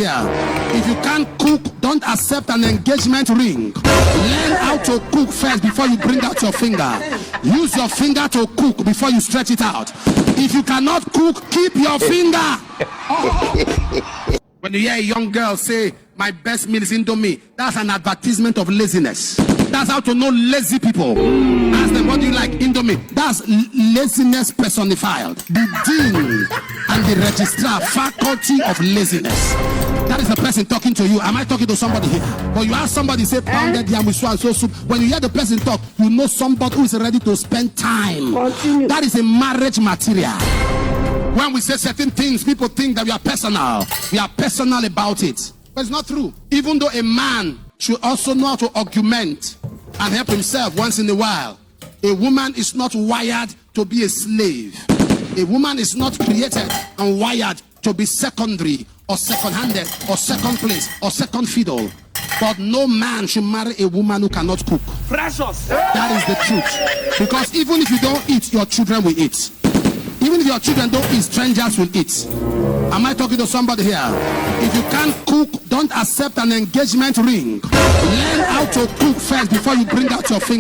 here. If you can't cook, don't accept an engagement ring. Learn how to cook first before you bring out your finger. Use your finger to cook before you stretch it out. If you cannot cook, keep your finger. When you hear a young girl say, my best meal is Indomie, that's an advertisement of laziness. That's how to know lazy people. Ask them, what do you like? Indomie. That's laziness personified. The dean and the registrar, faculty of laziness. That is the person talking to you. Am I talking to somebody here? But you ask somebody, say, pounded yam with so and so soup. When you hear the person talk, you know somebody who is ready to spend time. Continue. That is a marriage material. When we say certain things, people think that we are personal. We are personal about it. But it's not true. Even though a man should also know how to augment and help himself once in a while, a woman is not wired to be a slave. A woman is not created and wired to be secondary or second-handed or second place or second fiddle. But no man should marry a woman who cannot cook. Precious. That is the truth. Because even if you don't eat, your children will eat. Even if your children don't eat, strangers will eat. Am I talking to somebody here? If you can't cook, don't accept an engagement ring. Learn how to cook first before you bring out your finger.